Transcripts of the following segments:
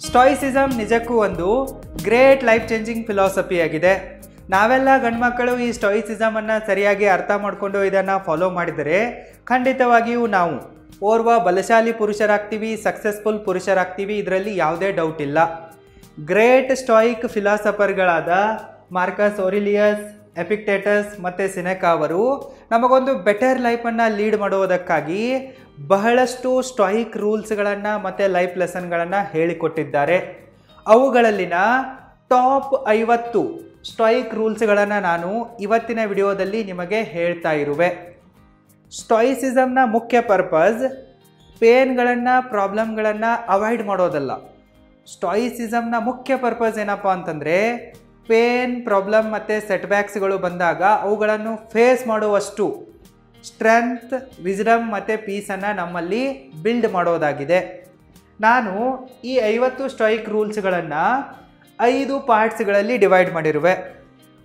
ಸ್ಟಾಯಿಸಿಸಮ್ ನಿಜಕ್ಕೂ ಒಂದು great life changing philosophy ಆಗಿದೆ. ನಾವೆಲ್ಲ ಗಂಡ್ಮಕ್ಕಳು ಈ ಸ್ಟಾಯಿಸಿಸಮನ್ನು ಸರಿಯಾಗಿ ಅರ್ಥ ಮಾಡಿಕೊಂಡು ಇದನ್ನು ಫಾಲೋ ಮಾಡಿದರೆ ಖಂಡಿತವಾಗಿಯೂ ನಾವು ಓರ್ವ ಬಲಶಾಲಿ ಪುರುಷರಾಗ್ತೀವಿ, ಸಕ್ಸಸ್ಫುಲ್ ಪುರುಷರಾಗ್ತೀವಿ, ಇದರಲ್ಲಿ ಯಾವುದೇ ಡೌಟ್ ಇಲ್ಲ. ಗ್ರೇಟ್ ಸ್ಟಾಯಿಕ್ ಫಿಲಾಸಫರ್ಗಳಾದ ಮಾರ್ಕಸ್ ಔರೇಲಿಯಸ್, ಎಪಿಕ್ಟೇಟಸ್ ಮತ್ತು ಸಿನೆಕಾ ಅವರು ನಮಗೊಂದು ಬೆಟರ್ ಲೈಫನ್ನು ಲೀಡ್ ಮಾಡುವುದಕ್ಕಾಗಿ ಬಹಳಷ್ಟು ಸ್ಟಾಯಿಕ್ ರೂಲ್ಸ್ಗಳನ್ನು ಮತ್ತು ಲೈಫ್ ಲೆಸನ್ಗಳನ್ನು ಹೇಳಿಕೊಟ್ಟಿದ್ದಾರೆ. ಅವುಗಳಲ್ಲಿನ ಟಾಪ್ 50 ಸ್ಟಾಯಿಕ್ ರೂಲ್ಸ್ಗಳನ್ನು ನಾನು ಇವತ್ತಿನ ವಿಡಿಯೋದಲ್ಲಿ ನಿಮಗೆ ಹೇಳ್ತಾ ಇರುವೆ. ಸ್ಟಾಯಿಸಿಸಮ್ನ ಮುಖ್ಯ ಪರ್ಪಸ್ ಪೇನ್ಗಳನ್ನು, ಪ್ರಾಬ್ಲಮ್ಗಳನ್ನು ಅವಾಯ್ಡ್ ಮಾಡೋದಲ್ಲ. ಸ್ಟಾಯಿಸಿಸಮ್ನ ಮುಖ್ಯ ಪರ್ಪಸ್ ಏನಪ್ಪ ಅಂತಂದರೆ ಪೇನ್, ಪ್ರಾಬ್ಲಮ್ ಮತ್ತು ಸೆಟ್ಬ್ಯಾಕ್ಸ್ಗಳು ಬಂದಾಗ ಅವುಗಳನ್ನು ಫೇಸ್ ಮಾಡುವಷ್ಟು ಸ್ಟ್ರೆಂತ್, ವಿಸ್ಡಮ್ ಮತ್ತು ಪೀಸನ್ನು ನಮ್ಮಲ್ಲಿ ಬಿಲ್ಡ್ ಮಾಡೋದಾಗಿದೆ. ನಾನು ಈ 50 ಸ್ಟಾಯಿಕ್ ರೂಲ್ಸ್ಗಳನ್ನು 5 ಪಾರ್ಟ್ಸ್ಗಳಲ್ಲಿ ಡಿವೈಡ್ ಮಾಡಿರುವೆ.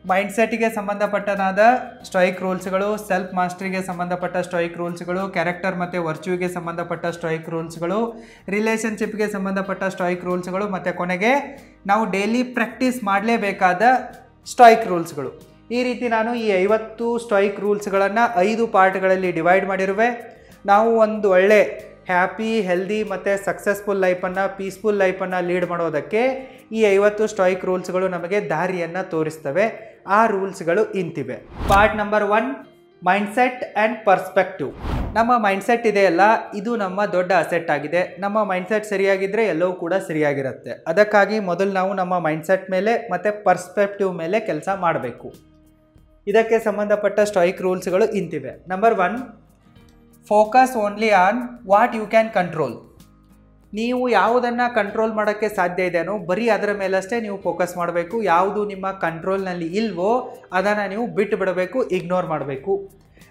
ಮೈಂಡ್ಸೆಟ್ಗೆ ಸಂಬಂಧಪಟ್ಟನಾದ ಸ್ಟಾಯಿಕ್ ರೂಲ್ಸ್ಗಳು, ಸೆಲ್ಫ್ ಮಾಸ್ಟರಿಗೆ ಸಂಬಂಧಪಟ್ಟ ಸ್ಟಾಯಿಕ್ ರೂಲ್ಸ್ಗಳು, ಕ್ಯಾರೆಕ್ಟರ್ ಮತ್ತು ವರ್ಚ್ಯೂಗೆ ಸಂಬಂಧಪಟ್ಟ ಸ್ಟಾಯಿಕ್ ರೂಲ್ಸ್ಗಳು, ರಿಲೇಷನ್ಶಿಪ್ಗೆ ಸಂಬಂಧಪಟ್ಟ ಸ್ಟಾಯಿಕ್ ರೂಲ್ಸ್ಗಳು ಮತ್ತು ಕೊನೆಗೆ ನಾವು ಡೈಲಿ ಪ್ರಾಕ್ಟೀಸ್ ಮಾಡಲೇಬೇಕಾದ ಸ್ಟಾಯಿಕ್ ರೂಲ್ಸ್ಗಳು. ಈ ರೀತಿ ನಾನು ಈ 50 ಸ್ಟಾಯಿಕ್ ರೂಲ್ಸ್ಗಳನ್ನು 5 ಪಾರ್ಟ್ಗಳಲ್ಲಿ ಡಿವೈಡ್ ಮಾಡಿರುವೆ. ನಾವು ಒಂದು ಒಳ್ಳೆ ಹ್ಯಾಪಿ, ಹೆಲ್ದಿ ಮತ್ತು ಸಕ್ಸಸ್ಫುಲ್ ಲೈಫನ್ನು, ಪೀಸ್ಫುಲ್ ಲೈಫನ್ನು ಲೀಡ್ ಮಾಡೋದಕ್ಕೆ ಈ 50 ಸ್ಟಾಯಿಕ್ ರೂಲ್ಸ್ಗಳು ನಮಗೆ ದಾರಿಯನ್ನು ತೋರಿಸ್ತವೆ. ಆ ರೂಲ್ಸ್ಗಳು ಇಂತಿವೆ. Part number 1, mindset and perspective. ನಮ್ಮ ಮೈಂಡ್ಸೆಟ್ ಇದೆಯಲ್ಲ, ಇದು ನಮ್ಮ ದೊಡ್ಡ ಅಸೆಟ್ ಆಗಿದೆ. ನಮ್ಮ ಮೈಂಡ್ಸೆಟ್ ಸರಿಯಾಗಿದ್ದರೆ ಎಲ್ಲವೂ ಕೂಡ ಸರಿಯಾಗಿರುತ್ತೆ. ಅದಕ್ಕಾಗಿ ಮೊದಲು ನಾವು ನಮ್ಮ ಮೈಂಡ್ಸೆಟ್ ಮೇಲೆ ಮತ್ತು ಪರ್ಸ್ಪೆಕ್ಟಿವ್ ಮೇಲೆ ಕೆಲಸ ಮಾಡಬೇಕು. ಇದಕ್ಕೆ ಸಂಬಂಧಪಟ್ಟ ಸ್ಟಾಯಿಕ್ ರೂಲ್ಸ್ಗಳು ಇಂತಿವೆ. Number 1, focus only on what you can control. ನೀವು ಯಾವುದನ್ನು ಕಂಟ್ರೋಲ್ ಮಾಡೋಕ್ಕೆ ಸಾಧ್ಯ ಇದೆಯೋ ಬರೀ ಅದರ ಮೇಲಷ್ಟೇ ನೀವು ಫೋಕಸ್ ಮಾಡಬೇಕು. ಯಾವುದು ನಿಮ್ಮ ಕಂಟ್ರೋಲ್ನಲ್ಲಿ ಇಲ್ವೋ ಅದನ್ನು ನೀವು ಬಿಟ್ಟು ಬಿಡಬೇಕು, ಇಗ್ನೋರ್ ಮಾಡಬೇಕು.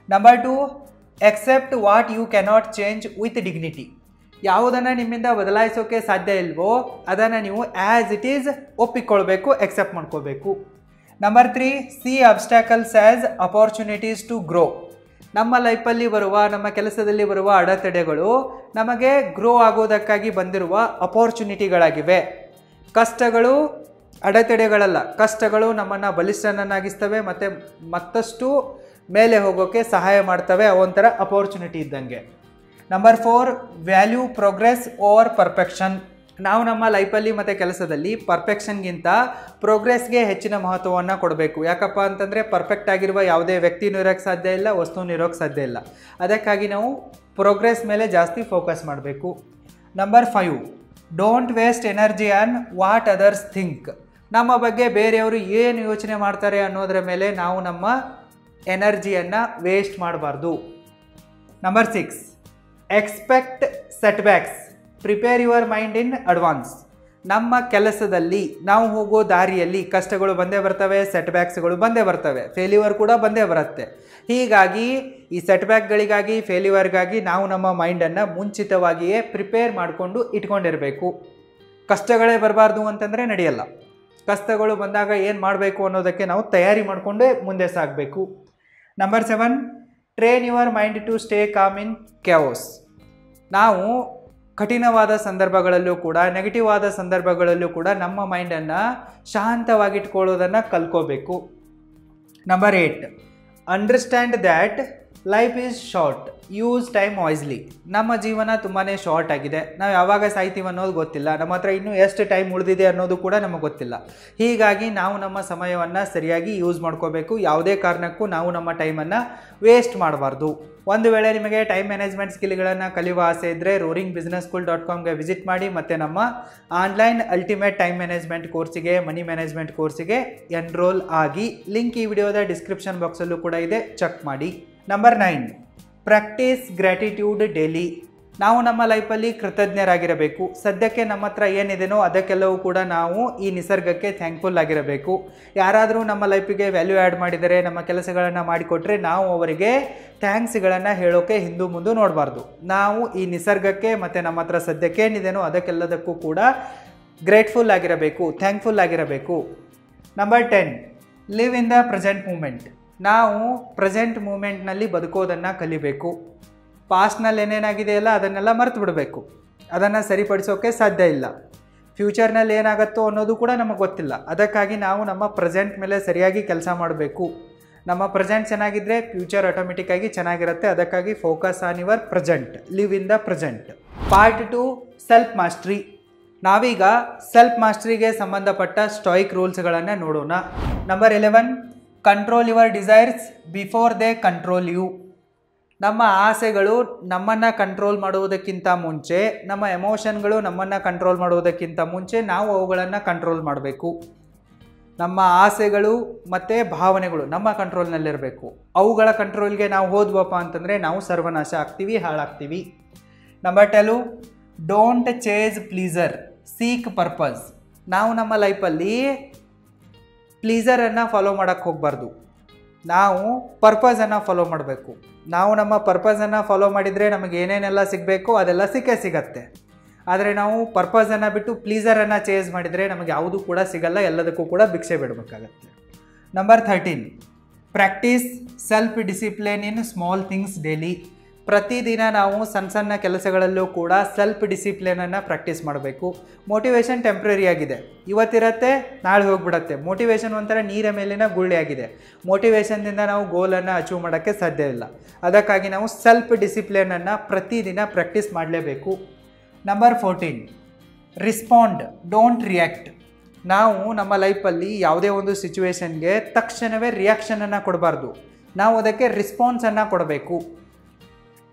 Number 2, accept what you cannot change with dignity. ಯಾವುದನ್ನು ನಿಮ್ಮಿಂದ ಬದಲಾಯಿಸೋಕ್ಕೆ ಸಾಧ್ಯ ಇಲ್ವೋ ಅದನ್ನು ನೀವು ಆ್ಯಸ್ ಇಟ್ ಈಸ್ ಒಪ್ಪಿಕೊಳ್ಬೇಕು, ಎಕ್ಸೆಪ್ಟ್ ಮಾಡ್ಕೋಬೇಕು. Number 3, see obstacles as opportunities to grow. ನಮ್ಮ ಲೈಫಲ್ಲಿ ಬರುವ, ನಮ್ಮ ಕೆಲಸದಲ್ಲಿ ಬರುವ ಅಡೆತಡೆಗಳು ನಮಗೆ ಗ್ರೋ ಆಗೋದಕ್ಕಾಗಿ ಬಂದಿರುವ ಅಪಾರ್ಚುನಿಟಿಗಳಾಗಿವೆ. ಕಷ್ಟಗಳು ಅಡೆತಡೆಗಳಲ್ಲ, ಕಷ್ಟಗಳು ನಮ್ಮನ್ನು ಬಲಿಷ್ಠನನ್ನಾಗಿಸ್ತವೆ ಮತ್ತು ಮತ್ತಷ್ಟು ಮೇಲೆ ಹೋಗೋಕ್ಕೆ ಸಹಾಯ ಮಾಡ್ತವೆ. ಅವೊಂಥರ ಅಪಾರ್ಚುನಿಟಿ ಇದ್ದಂಗೆ. Number 4, value progress over perfection. ನಾವು ನಮ್ಮ ಲೈಫಲ್ಲಿ ಮತ್ತು ಕೆಲಸದಲ್ಲಿ ಪರ್ಫೆಕ್ಷನ್ಗಿಂತ ಪ್ರೋಗ್ರೆಸ್ಗೆ ಹೆಚ್ಚಿನ ಮಹತ್ವವನ್ನು ಕೊಡಬೇಕು. ಯಾಕಪ್ಪ ಅಂತಂದರೆ ಪರ್ಫೆಕ್ಟ್ ಆಗಿರುವ ಯಾವುದೇ ವ್ಯಕ್ತಿನೂ ಇರೋಕ್ಕೆ ಸಾಧ್ಯ ಇಲ್ಲ, ವಸ್ತುನೂ ಇರೋಕ್ಕೆ ಸಾಧ್ಯ ಇಲ್ಲ. ಅದಕ್ಕಾಗಿ ನಾವು ಪ್ರೋಗ್ರೆಸ್ ಮೇಲೆ ಜಾಸ್ತಿ ಫೋಕಸ್ ಮಾಡಬೇಕು. Number 5, don't waste energy on what others think. ನಮ್ಮ ಬಗ್ಗೆ ಬೇರೆಯವರು ಏನು ಯೋಚನೆ ಮಾಡ್ತಾರೆ ಅನ್ನೋದರ ಮೇಲೆ ನಾವು ನಮ್ಮ ಎನರ್ಜಿಯನ್ನು ವೇಸ್ಟ್ ಮಾಡಬಾರ್ದು. Number 6, expect setbacks, prepare your mind in advance. ನಮ್ಮ ಕೆಲಸದಲ್ಲಿ ನಾವು ಹೋಗೋ ದಾರಿಯಲ್ಲಿ ಕಷ್ಟಗಳು ಬಂದೇ ಬರ್ತವೆ, ಸೆಟ್ಬ್ಯಾಕ್ಸ್ಗಳು ಬಂದೇ ಬರ್ತವೆ, ಫೇಲ್ಯೂರ್ ಕೂಡ ಬಂದೇ ಬರುತ್ತೆ. ಹೀಗಾಗಿ ಈ ಸೆಟ್ಬ್ಯಾಕ್ಗಳಿಗಾಗಿ, ಫೇಲ್ಯೂರ್ಗಾಗಿ ನಾವು ನಮ್ಮ ಮೈಂಡನ್ನು ಮುಂಚಿತವಾಗಿಯೇ ಪ್ರಿಪೇರ್ ಮಾಡಿಕೊಂಡು ಇಟ್ಕೊಂಡಿರಬೇಕು. ಕಷ್ಟಗಳೇ ಬರಬಾರ್ದು ಅಂತಂದರೆ ನಡೆಯಲ್ಲ. ಕಷ್ಟಗಳು ಬಂದಾಗ ಏನು ಮಾಡಬೇಕು ಅನ್ನೋದಕ್ಕೆ ನಾವು ತಯಾರಿ ಮಾಡಿಕೊಂಡೇ ಮುಂದೆ ಸಾಗಬೇಕು. Number 7, train your mind to stay calm in chaos. ನಾವು ಕಠಿಣವಾದ ಸಂದರ್ಭಗಳಲ್ಲೂ ಕೂಡ, ನೆಗೆಟಿವ್ ಆದ ಸಂದರ್ಭಗಳಲ್ಲೂ ಕೂಡ ನಮ್ಮ ಮೈಂಡನ್ನು ಶಾಂತವಾಗಿಟ್ಕೊಳ್ಳೋದನ್ನು ಕಲ್ಕೋಬೇಕು. Number 8, understand that life is short, use time wisely. ನಮ್ಮ ಜೀವನ ತುಂಬಾ ಶಾರ್ಟ್ ಆಗಿದೆ. ನಾವು ಯಾವಾಗ ಸಾಯ್ತೀವಿ ಅನ್ನೋದು ಗೊತ್ತಿಲ್ಲ. ನಮ್ಮ ಹತ್ರ ಇನ್ನೂ ಎಷ್ಟು ಟೈಮ್ ಉಳಿದಿದೆ ಅನ್ನೋದು ಕೂಡ ನಮಗೆ ಗೊತ್ತಿಲ್ಲ. ಹೀಗಾಗಿ ನಾವು ನಮ್ಮ ಸಮಯವನ್ನು ಸರಿಯಾಗಿ ಯೂಸ್ ಮಾಡ್ಕೋಬೇಕು. ಯಾವುದೇ ಕಾರಣಕ್ಕೂ ನಾವು ನಮ್ಮ ಟೈಮನ್ನು ವೇಸ್ಟ್ ಮಾಡಬಾರ್ದು. ಒಂದು ವೇಳೆ ನಿಮಗೆ ಟೈಮ್ ಮ್ಯಾನೇಜ್ಮೆಂಟ್ ಸ್ಕಿಲ್ಗಳನ್ನು ಕಲಿಯುವ ಆಸೆ ಇದ್ದರೆ roaringbusinesschool.comಗೆ ವಿಸಿಟ್ ಮಾಡಿ ಮತ್ತು ನಮ್ಮ ಆನ್ಲೈನ್ ಅಲ್ಟಿಮೇಟ್ ಟೈಮ್ ಮ್ಯಾನೇಜ್ಮೆಂಟ್ ಕೋರ್ಸಿಗೆ, ಮನಿ ಮ್ಯಾನೇಜ್ಮೆಂಟ್ ಕೋರ್ಸಿಗೆ ಎನ್ರೋಲ್ ಆಗಿ. ಲಿಂಕ್ ಈ ವಿಡಿಯೋದ ಡಿಸ್ಕ್ರಿಪ್ಷನ್ ಬಾಕ್ಸಲ್ಲೂ ಕೂಡ ಇದೆ, ಚೆಕ್ ಮಾಡಿ. Number 9, practice gratitude daily. ನಾವು ನಮ್ಮ ಲೈಫಲ್ಲಿ ಕೃತಜ್ಞರಾಗಿರಬೇಕು. ಸದ್ಯಕ್ಕೆ ನಮ್ಮ ಹತ್ರ ಏನಿದೆಯೋ ಅದಕ್ಕೆಲ್ಲವೂ ಕೂಡ ನಾವು ಈ ನಿಸರ್ಗಕ್ಕೆ ಥ್ಯಾಂಕ್ಫುಲ್ ಆಗಿರಬೇಕು. ಯಾರಾದರೂ ನಮ್ಮ ಲೈಫಿಗೆ ವ್ಯಾಲ್ಯೂ ಆ್ಯಡ್ ಮಾಡಿದರೆ, ನಮ್ಮ ಕೆಲಸಗಳನ್ನು ಮಾಡಿಕೊಟ್ರೆ ನಾವು ಅವರಿಗೆ ಥ್ಯಾಂಕ್ಸ್ಗಳನ್ನು ಹೇಳೋಕ್ಕೆ ಹಿಂದೂ ಮುಂದೆ ನೋಡಬಾರ್ದು. ನಾವು ಈ ನಿಸರ್ಗಕ್ಕೆ ಮತ್ತು ನಮ್ಮ ಹತ್ರ ಸದ್ಯಕ್ಕೆ ಏನಿದೆಯೋ ಅದಕ್ಕೆಲ್ಲದಕ್ಕೂ ಕೂಡ ಗ್ರೇಟ್ಫುಲ್ ಆಗಿರಬೇಕು, ಥ್ಯಾಂಕ್ಫುಲ್ ಆಗಿರಬೇಕು. Number 10, live in the present moment. ನಾವು ಪ್ರೆಸೆಂಟ್ ಮೂಮೆಂಟ್ನಲ್ಲಿ ಬದುಕೋದನ್ನು ಕಲಿಬೇಕು. ಪಾಸ್ಟ್ನಲ್ಲಿ ಏನೇನಾಗಿದೆಯಲ್ಲ ಅದನ್ನೆಲ್ಲ ಮರೆತು ಬಿಡಬೇಕು. ಅದನ್ನು ಸರಿಪಡಿಸೋಕ್ಕೆ ಸಾಧ್ಯ ಇಲ್ಲ. ಫ್ಯೂಚರ್ನಲ್ಲಿ ಏನಾಗುತ್ತೋ ಅನ್ನೋದು ಕೂಡ ನಮಗೆ ಗೊತ್ತಿಲ್ಲ. ಅದಕ್ಕಾಗಿ ನಾವು ನಮ್ಮ ಪ್ರೆಸೆಂಟ್ ಮೇಲೆ ಸರಿಯಾಗಿ ಕೆಲಸ ಮಾಡಬೇಕು. ನಮ್ಮ ಪ್ರೆಸೆಂಟ್ ಚೆನ್ನಾಗಿದ್ದರೆ ಫ್ಯೂಚರ್ ಆಟೋಮೆಟಿಕ್ಕಾಗಿ ಚೆನ್ನಾಗಿರುತ್ತೆ. ಅದಕ್ಕಾಗಿ focus on your present, live in the present. Part 2 self mastery. ನಾವೀಗ ಸೆಲ್ಫ್ ಮಾಸ್ಟ್ರಿಗೆ ಸಂಬಂಧಪಟ್ಟ ಸ್ಟಾಯಿಕ್ ರೂಲ್ಸ್ಗಳನ್ನು ನೋಡೋಣ. Number 11, control your desires before they control you. ನಮ್ಮ ಆಸೆಗಳು ನಮ್ಮನ್ನು ಕಂಟ್ರೋಲ್ ಮಾಡುವುದಕ್ಕಿಂತ ಮುಂಚೆ, ನಮ್ಮ ಎಮೋಷನ್ಗಳು ನಮ್ಮನ್ನು ಕಂಟ್ರೋಲ್ ಮಾಡುವುದಕ್ಕಿಂತ ಮುಂಚೆ ನಾವು ಅವುಗಳನ್ನು ಕಂಟ್ರೋಲ್ ಮಾಡಬೇಕು. ನಮ್ಮ ಆಸೆಗಳು ಮತ್ತು ಭಾವನೆಗಳು ನಮ್ಮ ಕಂಟ್ರೋಲ್ನಲ್ಲಿರಬೇಕು. ಅವುಗಳ ಕಂಟ್ರೋಲ್ಗೆ ನಾವು ಹೋದ್ವಪ್ಪ ಅಂತಂದರೆ ನಾವು ಸರ್ವನಾಶ ಆಗ್ತೀವಿ, ಹಾಳಾಗ್ತೀವಿ. Number 12, don't chase pleasure, seek purpose. ನಾವು ನಮ್ಮ ಲೈಫಲ್ಲಿ ಪ್ಲೀಸರನ್ನು ಫಾಲೋ ಮಾಡೋಕ್ಕೆ ಹೋಗಬಾರ್ದು, ನಾವು ಪರ್ಪಸನ್ನು ಫಾಲೋ ಮಾಡಬೇಕು. ನಾವು ನಮ್ಮ ಪರ್ಪಸನ್ನು ಫಾಲೋ ಮಾಡಿದರೆ ನಮಗೆ ಏನೇನೆಲ್ಲ ಸಿಗಬೇಕು ಅದೆಲ್ಲ ಸಿಗತ್ತೆ. ಆದರೆ ನಾವು ಪರ್ಪಸನ್ನು ಬಿಟ್ಟು ಪ್ಲೀಸರನ್ನು ಚೇಸ್ ಮಾಡಿದರೆ ನಮಗೆ ಯಾವುದೂ ಕೂಡ ಸಿಗಲ್ಲ, ಎಲ್ಲದಕ್ಕೂ ಕೂಡ ಭಿಕ್ಷೆ ಬಿಡಬೇಕಾಗತ್ತೆ. Number 13, practice self discipline in small things daily. ಪ್ರತಿದಿನ ನಾವು ಸಣ್ಣ ಕೆಲಸಗಳಲ್ಲೂ ಕೂಡ ಸೆಲ್ಫ್ ಡಿಸಿಪ್ಲಿನನ್ನು ಪ್ರಾಕ್ಟೀಸ್ ಮಾಡಬೇಕು. ಮೋಟಿವೇಶನ್ ಟೆಂಪ್ರರಿ ಆಗಿದೆ, ಇವತ್ತಿರತ್ತೆ ನಾಳೆ ಹೋಗ್ಬಿಡತ್ತೆ. ಮೋಟಿವೇಶನ್ ಒಂಥರ ನೀರ ಮೇಲಿನ ಗುಳ್ಳೆ ಆಗಿದೆ. ಮೋಟಿವೇಶನ್ನಿಂದ ನಾವು ಗೋಲನ್ನು ಅಚೀವ್ ಮಾಡೋಕ್ಕೆ ಸಾಧ್ಯ ಇಲ್ಲ. ಅದಕ್ಕಾಗಿ ನಾವು ಸೆಲ್ಫ್ ಡಿಸಿಪ್ಲಿನನ್ನು ಪ್ರತಿದಿನ ಪ್ರಾಕ್ಟೀಸ್ ಮಾಡಲೇಬೇಕು. Number 14, respond, don't react. ನಾವು ನಮ್ಮ ಲೈಫಲ್ಲಿ ಯಾವುದೇ ಒಂದು ಸಿಚುವೇಶನ್ಗೆ ತಕ್ಷಣವೇ ರಿಯಾಕ್ಷನನ್ನು ಕೊಡಬಾರ್ದು, ನಾವು ಅದಕ್ಕೆ ರೆಸ್ಪಾನ್ಸನ್ನು ಕೊಡಬೇಕು.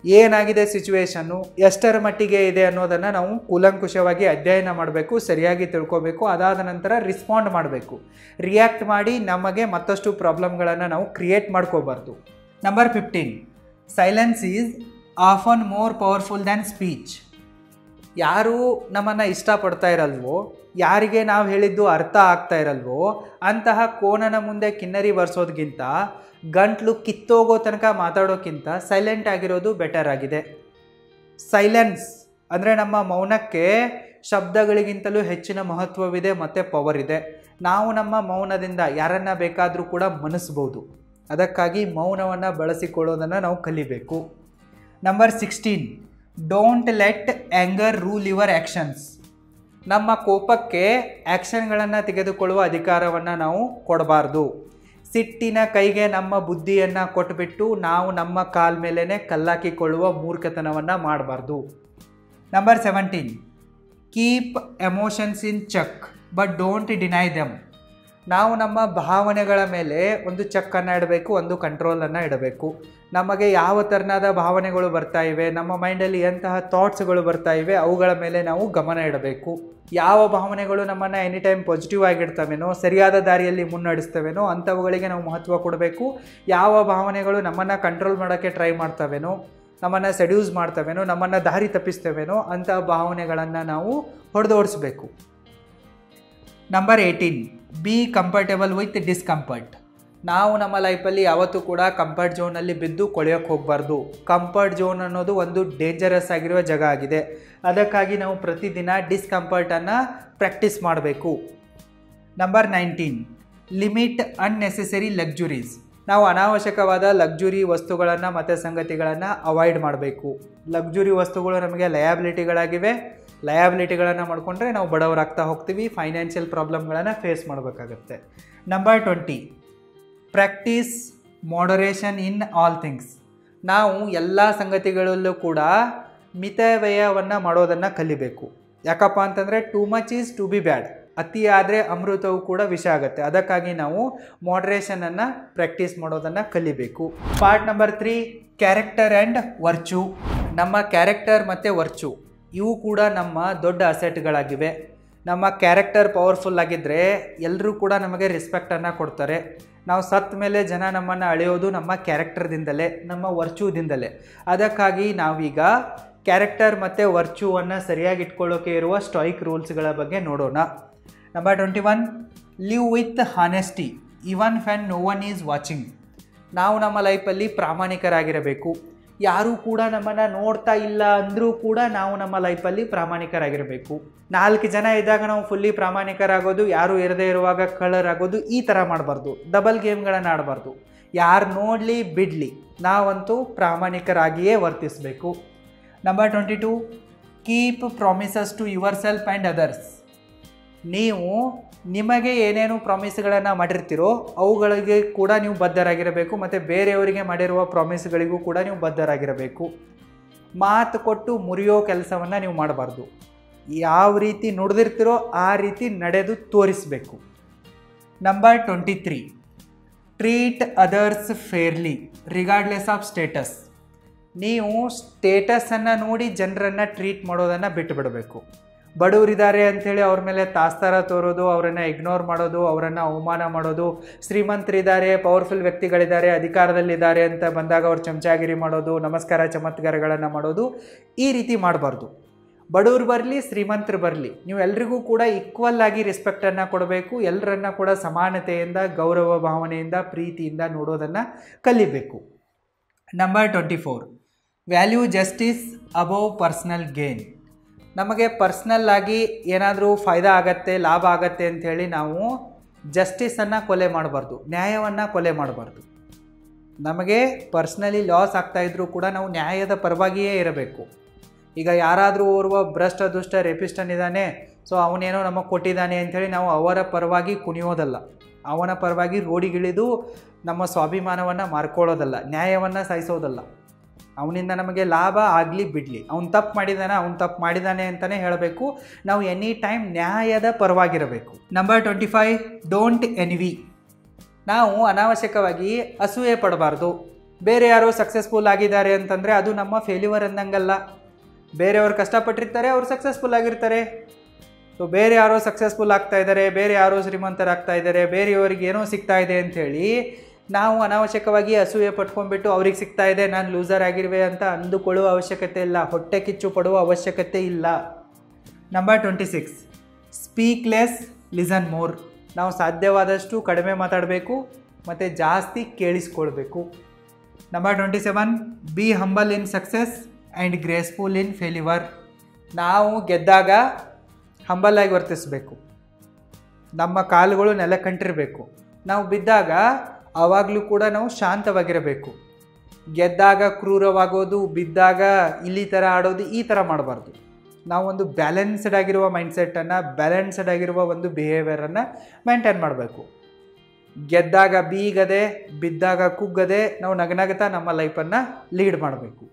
ಏನಾಗಿದೆ ಸಿಚುವೇಶನ್ನು, ಎಷ್ಟರ ಮಟ್ಟಿಗೆ ಇದೆ ಅನ್ನೋದನ್ನು ನಾವು ಕೂಲಂಕುಷವಾಗಿ ಅಧ್ಯಯನ ಮಾಡಬೇಕು, ಸರಿಯಾಗಿ ತಿಳ್ಕೋಬೇಕು. ಅದಾದ ನಂತರ ರಿಸ್ಪಾಂಡ್ ಮಾಡಬೇಕು. ರಿಯಾಕ್ಟ್ ಮಾಡಿ ನಮಗೆ ಮತ್ತಷ್ಟು ಪ್ರಾಬ್ಲಮ್ಗಳನ್ನು ನಾವು ಕ್ರಿಯೇಟ್ ಮಾಡ್ಕೋಬಾರ್ದು. Number 15, silence is often more powerful than speech. ಯಾರು ನಮ್ಮನ್ನು ಇಷ್ಟಪಡ್ತಾ ಇರಲ್ವೋ, ಯಾರಿಗೆ ನಾವು ಹೇಳಿದ್ದು ಅರ್ಥ ಆಗ್ತಾ ಇರಲ್ವೋ ಅಂತಹ ಕೋನನ ಮುಂದೆ ಕಿನ್ನರಿ ಬರ್ಸೋದ್ಗಿಂತ, ಗಂಟ್ಲು ಕಿತ್ತೋಗೋ ತನಕ ಮಾತಾಡೋಕ್ಕಿಂತ ಸೈಲೆಂಟ್ ಆಗಿರೋದು ಬೆಟರ್ ಆಗಿದೆ. ಸೈಲೆನ್ಸ್ ಅಂದರೆ ನಮ್ಮ ಮೌನಕ್ಕೆ ಶಬ್ದಗಳಿಗಿಂತಲೂ ಹೆಚ್ಚಿನ ಮಹತ್ವವಿದೆ ಮತ್ತು ಪವರ್ ಇದೆ. ನಾವು ನಮ್ಮ ಮೌನದಿಂದ ಯಾರನ್ನ ಬೇಕಾದರೂ ಕೂಡ ಮನಿಸ್ಬೋದು. ಅದಕ್ಕಾಗಿ ಮೌನವನ್ನು ಬಳಸಿಕೊಳ್ಳೋದನ್ನು ನಾವು ಕಲಿಬೇಕು. Number 16, don't let anger rule your actions. ನಮ್ಮ ಕೋಪಕ್ಕೆ ಆ್ಯಕ್ಷನ್ಗಳನ್ನು ತೆಗೆದುಕೊಳ್ಳುವ ಅಧಿಕಾರವನ್ನು ನಾವು ಕೊಡಬಾರ್ದು. ಸಿಟ್ಟಿನ ಕೈಗೆ ನಮ್ಮ ಬುದ್ಧಿಯನ್ನು ಕೊಟ್ಬಿಟ್ಟು ನಾವು ನಮ್ಮ ಕಾಲ ಮೇಲೇ ಕಲ್ಲಾಕಿಕೊಳ್ಳುವ ಮೂರ್ಖತನವನ್ನು ಮಾಡಬಾರ್ದು. Number 17, keep emotions in check but don't deny them. ನಾವು ನಮ್ಮ ಭಾವನೆಗಳ ಮೇಲೆ ಒಂದು ಚೆಕ್ಕನ್ನು ಇಡಬೇಕು, ಒಂದು ಕಂಟ್ರೋಲನ್ನು ಇಡಬೇಕು. ನಮಗೆ ಯಾವ ಥರನಾದ ಭಾವನೆಗಳು ಬರ್ತಾ ಇವೆ, ನಮ್ಮ ಮೈಂಡಲ್ಲಿ ಎಂತಹ ಥಾಟ್ಸ್ಗಳು ಬರ್ತಾ ಇವೆ, ಅವುಗಳ ಮೇಲೆ ನಾವು ಗಮನ ಇಡಬೇಕು. ಯಾವ ಭಾವನೆಗಳು ನಮ್ಮನ್ನು ಎನಿ ಟೈಮ್ ಪಾಸಿಟಿವ್ ಆಗಿಡ್ತವೇನೋ, ಸರಿಯಾದ ದಾರಿಯಲ್ಲಿ ಮುನ್ನಡೆಸ್ತವೇನೋ ಅಂಥವುಗಳಿಗೆ ನಾವು ಮಹತ್ವ ಕೊಡಬೇಕು. ಯಾವ ಭಾವನೆಗಳು ನಮ್ಮನ್ನು ಕಂಟ್ರೋಲ್ ಮಾಡೋಕ್ಕೆ ಟ್ರೈ ಮಾಡ್ತವೇನೋ, ನಮ್ಮನ್ನು ಸೆಡ್ಯೂಸ್ ಮಾಡ್ತವೇನೋ, ನಮ್ಮನ್ನು ದಾರಿ ತಪ್ಪಿಸ್ತವೇನೋ ಅಂಥ ಭಾವನೆಗಳನ್ನು ನಾವು ಹೊಡೆದೋಡಿಸ್ಬೇಕು. Number 18, be comfortable with discomfort. ನಾವು ನಮ್ಮ ಲೈಫಲ್ಲಿ ಯಾವತ್ತೂ ಕೂಡ ಕಂಫರ್ಟ್ ಝೋನಲ್ಲಿ ಬಿದ್ದು ಕೊಳೆಯೋಕ್ಕೆ ಹೋಗಬಾರ್ದು. ಕಂಫರ್ಟ್ ಝೋನ್ ಅನ್ನೋದು ಒಂದು ಡೇಂಜರಸ್ ಆಗಿರುವ ಜಾಗ ಆಗಿದೆ. ಅದಕ್ಕಾಗಿ ನಾವು ಪ್ರತಿದಿನ ಡಿಸ್ಕಂಫರ್ಟನ್ನು ಪ್ರಾಕ್ಟೀಸ್ ಮಾಡಬೇಕು. Number 19, limit unnecessary luxuries. ನಾವು ಅನಾವಶ್ಯಕವಾದ ಲಕ್ಸುರಿ ವಸ್ತುಗಳನ್ನು ಮತ್ತು ಸಂಗತಿಗಳನ್ನು ಅವಾಯ್ಡ್ ಮಾಡಬೇಕು. ಲಕ್ಸುರಿ ವಸ್ತುಗಳು ನಮಗೆ ಲಯಾಬಿಲಿಟಿಗಳಾಗಿವೆ. ಲಯಾಬಿಲಿಟಿಗಳನ್ನು ಮಾಡಿಕೊಂಡ್ರೆ ನಾವು ಬಡವರಾಗ್ತಾ ಹೋಗ್ತೀವಿ, ಫೈನಾನ್ಷಿಯಲ್ ಪ್ರಾಬ್ಲಮ್ಗಳನ್ನು ಫೇಸ್ ಮಾಡಬೇಕಾಗತ್ತೆ. Number 20, practice moderation in all things. ನಾವು ಎಲ್ಲ ಸಂಗತಿಗಳಲ್ಲೂ ಕೂಡ ಮಿತವ್ಯಯವನ್ನು ಮಾಡೋದನ್ನು ಕಲಿಬೇಕು. ಯಾಕಪ್ಪ ಅಂತಂದರೆ too much is to be bad. ಅತಿ ಆದರೆ ಅಮೃತವು ಕೂಡ ವಿಷ ಆಗುತ್ತೆ. ಅದಕ್ಕಾಗಿ ನಾವು ಮಾಡರೇಷನನ್ನು ಪ್ರಾಕ್ಟೀಸ್ ಮಾಡೋದನ್ನು ಕಲಿಬೇಕು. Part number 3, character and virtue. ನಮ್ಮ ಕ್ಯಾರೆಕ್ಟರ್ ಮತ್ತು ವರ್ಚು ಇವು ಕೂಡ ನಮ್ಮ ದೊಡ್ಡ ಅಸೆಟ್ಗಳಾಗಿವೆ. ನಮ್ಮ ಕ್ಯಾರೆಕ್ಟರ್ ಪವರ್ಫುಲ್ ಆಗಿದ್ದರೆ ಎಲ್ಲರೂ ಕೂಡ ನಮಗೆ ರೆಸ್ಪೆಕ್ಟನ್ನು ಕೊಡ್ತಾರೆ. ನಾವು ಸತ್ತ ಮೇಲೆ ಜನ ನಮ್ಮನ್ನು ಅಳೆಯೋದು ನಮ್ಮ ಕ್ಯಾರೆಕ್ಟರ್ದಿಂದಲೇ, ನಮ್ಮ ವರ್ಚುದಿಂದಲೇ. ಅದಕ್ಕಾಗಿ ನಾವೀಗ ಕ್ಯಾರೆಕ್ಟರ್ ಮತ್ತು ವರ್ಚುವನ್ನು ಸರಿಯಾಗಿ ಇಟ್ಕೊಳ್ಳೋಕೆ ಇರುವ ಸ್ಟಾಯಿಕ್ ರೂಲ್ಸ್ಗಳ ಬಗ್ಗೆ ನೋಡೋಣ. Number 21, live with honesty even when no one is watching. ನಾವು ನಮ್ಮ ಲೈಫಲ್ಲಿ ಪ್ರಾಮಾಣಿಕರಾಗಿರಬೇಕು. ಯಾರೂ ಕೂಡ ನಮ್ಮನ್ನು ನೋಡ್ತಾ ಇಲ್ಲ ಅಂದರೂ ಕೂಡ ನಾವು ನಮ್ಮ ಲೈಫಲ್ಲಿ ಪ್ರಾಮಾಣಿಕರಾಗಿರಬೇಕು. 4 ಜನ ಇದ್ದಾಗ ನಾವು ಫುಲ್ಲಿ ಪ್ರಾಮಾಣಿಕರಾಗೋದು, ಯಾರು ಇರದೇ ಇರುವಾಗ ಕಳ್ಳರಾಗೋದು, ಈ ಥರ ಮಾಡಬಾರ್ದು. ಡಬಲ್ ಗೇಮ್ಗಳನ್ನು ಆಡಬಾರ್ದು. ಯಾರು ನೋಡಲಿ ಬಿಡಲಿ, ನಾವಂತೂ ಪ್ರಾಮಾಣಿಕರಾಗಿಯೇ ವರ್ತಿಸಬೇಕು. Number 22, keep promises to yourself and others. ನೀವು ನಿಮಗೆ ಏನೇನು ಪ್ರಾಮಿಸ್ಗಳನ್ನು ಮಾಡಿರ್ತೀರೋ ಅವುಗಳಿಗೆ ಕೂಡ ನೀವು ಬದ್ಧರಾಗಿರಬೇಕು, ಮತ್ತು ಬೇರೆಯವರಿಗೆ ಮಾಡಿರುವ ಪ್ರಾಮಿಸ್ಗಳಿಗೂ ಕೂಡ ನೀವು ಬದ್ಧರಾಗಿರಬೇಕು. ಮಾತು ಕೊಟ್ಟು ಮುರಿಯೋ ಕೆಲಸವನ್ನು ನೀವು ಮಾಡಬಾರ್ದು. ಯಾವ ರೀತಿ ನುಡಿದಿರ್ತೀರೋ ಆ ರೀತಿ ನಡೆದು ತೋರಿಸಬೇಕು. Number 23, treat others fairly regardless of status. ನೀವು ಸ್ಟೇಟಸನ್ನು ನೋಡಿ ಜನರನ್ನು ಟ್ರೀಟ್ ಮಾಡೋದನ್ನು ಬಿಟ್ಟು ಬಿಡಬೇಕು. ಬಡವರಿದ್ದಾರೆ ಅಂಥೇಳಿ ಅವ್ರ ಮೇಲೆ ತಾಸ್ತಾರ ತೋರೋದು, ಅವರನ್ನು ಇಗ್ನೋರ್ ಮಾಡೋದು, ಅವರನ್ನು ಅವಮಾನ ಮಾಡೋದು, ಶ್ರೀಮಂತರಿದ್ದಾರೆ, ಪವರ್ಫುಲ್ ವ್ಯಕ್ತಿಗಳಿದ್ದಾರೆ, ಅಧಿಕಾರದಲ್ಲಿದ್ದಾರೆ ಅಂತ ಬಂದಾಗ ಅವ್ರು ಚಮಚಾಗಿರಿ ಮಾಡೋದು, ನಮಸ್ಕಾರ ಚಮತ್ಕಾರಗಳನ್ನು ಮಾಡೋದು, ಈ ರೀತಿ ಮಾಡಬಾರ್ದು. ಬಡವರು ಬರಲಿ ಶ್ರೀಮಂತರು ಬರಲಿ, ನೀವು ಎಲ್ರಿಗೂ ಕೂಡ ಈಕ್ವಲ್ ಆಗಿ ರೆಸ್ಪೆಕ್ಟನ್ನು ಕೊಡಬೇಕು. ಎಲ್ಲರನ್ನ ಕೂಡ ಸಮಾನತೆಯಿಂದ, ಗೌರವ ಭಾವನೆಯಿಂದ, ಪ್ರೀತಿಯಿಂದ ನೋಡೋದನ್ನು ಕಲಿಬೇಕು. Number 24, value justice above personal gain. ನಮಗೆ ಪರ್ಸ್ನಲ್ ಆಗಿ ಏನಾದರೂ ಫಾಯ್ದಾ ಆಗತ್ತೆ, ಲಾಭ ಆಗತ್ತೆ ಅಂಥೇಳಿ ನಾವು ಜಸ್ಟಿಸನ್ನು ಕೊಲೆ ಮಾಡಬಾರ್ದು, ನ್ಯಾಯವನ್ನು ಕೊಲೆ ಮಾಡಬಾರ್ದು. ನಮಗೆ ಪರ್ಸ್ನಲಿ ಲಾಸ್ ಆಗ್ತಾಯಿದ್ರೂ ಕೂಡ ನಾವು ನ್ಯಾಯದ ಪರವಾಗಿಯೇ ಇರಬೇಕು. ಈಗ ಯಾರಾದರೂ ಓರ್ವ ಭ್ರಷ್ಟ ದುಷ್ಟ ರೇಪಿಸ್ಟನಿದ್ದಾನೆ, ಸೊ ಅವನೇನೋ ನಮಗೆ ಕೊಟ್ಟಿದ್ದಾನೆ ಅಂಥೇಳಿ ನಾವು ಅವರ ಪರವಾಗಿ ಕುಣಿಯೋದಲ್ಲ, ಅವನ ಪರವಾಗಿ ರೋಡಿಗಿಳಿದು ನಮ್ಮ ಸ್ವಾಭಿಮಾನವನ್ನು ಮಾರ್ಕೊಳ್ಳೋದಲ್ಲ, ನ್ಯಾಯವನ್ನು ಸಾಯಿಸೋದಲ್ಲ. ಅವನಿಂದ ನಮಗೆ ಲಾಭ ಆಗಲಿ ಬಿಡಲಿ, ಅವ್ನು ತಪ್ಪು ಮಾಡಿದ್ದಾನೆ ಅಂತಲೇ ಹೇಳಬೇಕು. ನಾವು ಎನಿ ಟೈಮ್ ನ್ಯಾಯದ ಪರವಾಗಿರಬೇಕು. Number 25, don't NV. ನಾವು ಅನಾವಶ್ಯಕವಾಗಿ ಅಸೂಯೆ ಪಡಬಾರ್ದು. ಬೇರೆ ಯಾರೋ ಸಕ್ಸಸ್ಫುಲ್ ಆಗಿದ್ದಾರೆ ಅಂತಂದರೆ ಅದು ನಮ್ಮ ಫೇಲ್ಯೂರ್ ಅಂದಂಗಲ್ಲ. ಬೇರೆಯವರು ಕಷ್ಟಪಟ್ಟಿರ್ತಾರೆ, ಅವರು ಸಕ್ಸಸ್ಫುಲ್ ಆಗಿರ್ತಾರೆ. ಸೊ ಬೇರೆ ಯಾರೋ ಸಕ್ಸಸ್ಫುಲ್ ಆಗ್ತಾ ಇದ್ದಾರೆ, ಬೇರೆ ಯಾರೋ ಶ್ರೀಮಂತರಾಗ್ತಾ ಇದ್ದಾರೆ, ಬೇರೆಯವರಿಗೆ ಏನೋ ಸಿಗ್ತಾ ಇದೆ ಅಂಥೇಳಿ ನಾವು ಅನಾವಶ್ಯಕವಾಗಿ ಅಸೂಯೆ ಪಟ್ಕೊಂಡ್ಬಿಟ್ಟು ಅವ್ರಿಗೆ ಸಿಗ್ತಾ ಇದೆ, ನಾನು ಲೂಸರ್ ಆಗಿರುವೆ ಅಂತ ಅಂದುಕೊಳ್ಳುವ ಅವಶ್ಯಕತೆ ಇಲ್ಲ, ಹೊಟ್ಟೆ ಕಿಚ್ಚು ಪಡುವ ಅವಶ್ಯಕತೆ ಇಲ್ಲ. Number 26, speak less listen more. ನಾವು ಸಾಧ್ಯವಾದಷ್ಟು ಕಡಿಮೆ ಮಾತಾಡಬೇಕು ಮತ್ತು ಜಾಸ್ತಿ ಕೇಳಿಸ್ಕೊಳ್ಬೇಕು. Number 27, be humble in success and graceful in failure. ನಾವು ಗೆದ್ದಾಗ ಹಂಬಲಾಗಿ ವರ್ತಿಸಬೇಕು, ನಮ್ಮ ಕಾಲುಗಳು ನೆಲಕ್ಕಂಟಿರಬೇಕು. ನಾವು ಬಿದ್ದಾಗ ಆವಾಗಲೂ ಕೂಡ ನಾವು ಶಾಂತವಾಗಿರಬೇಕು. ಗೆದ್ದಾಗ ಕ್ರೂರವಾಗೋದು, ಬಿದ್ದಾಗ ಇಲ್ಲಿ ಥರ ಆಡೋದು, ಈ ಥರ ಮಾಡಬಾರ್ದು. ನಾವೊಂದು ಬ್ಯಾಲೆನ್ಸ್ಡ್ ಆಗಿರುವ ಮೈಂಡ್ಸೆಟ್ಟನ್ನು, ಬ್ಯಾಲೆನ್ಸ್ಡ್ ಆಗಿರುವ ಒಂದು ಬಿಹೇವಿಯರನ್ನು ಮೇಂಟೈನ್ ಮಾಡಬೇಕು. ಗೆದ್ದಾಗ ಬೀಗದೆ, ಬಿದ್ದಾಗ ಕುಗ್ಗದೆ ನಾವು ನಗನಗತಾ ನಮ್ಮ ಲೈಫನ್ನು ಲೀಡ್ ಮಾಡಬೇಕು.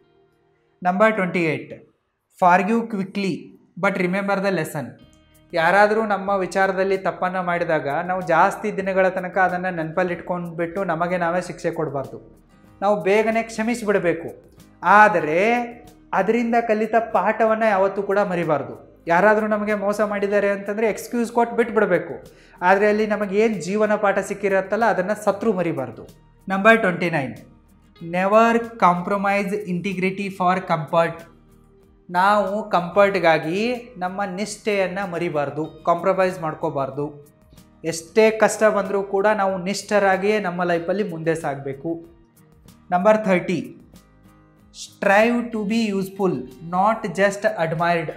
Number 28, forgive quickly but remember the lesson. ಯಾರಾದರೂ ನಮ್ಮ ವಿಚಾರದಲ್ಲಿ ತಪ್ಪನ್ನು ಮಾಡಿದಾಗ ನಾವು ಜಾಸ್ತಿ ದಿನಗಳ ತನಕ ಅದನ್ನು ನೆನಪಲ್ಲಿಟ್ಕೊಂಡ್ಬಿಟ್ಟು ನಮಗೆ ನಾವೇ ಶಿಕ್ಷೆ ಕೊಡಬಾರ್ದು. ನಾವು ಬೇಗನೆ ಕ್ಷಮಿಸಿಬಿಡಬೇಕು. ಆದರೆ ಅದರಿಂದ ಕಲಿತ ಪಾಠವನ್ನು ಯಾವತ್ತೂ ಕೂಡ ಮರಿಬಾರ್ದು. ಯಾರಾದರೂ ನಮಗೆ ಮೋಸ ಮಾಡಿದ್ದಾರೆ ಅಂತಂದರೆ ಎಕ್ಸ್ಕ್ಯೂಸ್ ಕೊಟ್ಟು ಬಿಟ್ಬಿಡಬೇಕು. ಆದರೆ ಅಲ್ಲಿ ನಮಗೇನು ಜೀವನ ಪಾಠ ಸಿಕ್ಕಿರತ್ತಲ್ಲ ಅದನ್ನು ಸತ್ರು ಮರಿಬಾರ್ದು. Number 29, never compromise integrity for comfort. ನಾವು ಕಂಫರ್ಟ್ಗಾಗಿ ನಮ್ಮ ನಿಷ್ಠೆಯನ್ನು ಮರಿಬಾರ್ದು, ಕಾಂಪ್ರಮೈಸ್ ಮಾಡ್ಕೋಬಾರ್ದು. ಎಷ್ಟೇ ಕಷ್ಟ ಬಂದರೂ ಕೂಡ ನಾವು ನಿಷ್ಠರಾಗಿಯೇ ನಮ್ಮ ಲೈಫಲ್ಲಿ ಮುಂದೆ ಸಾಗಬೇಕು. Number 30, strive to be useful not just admired.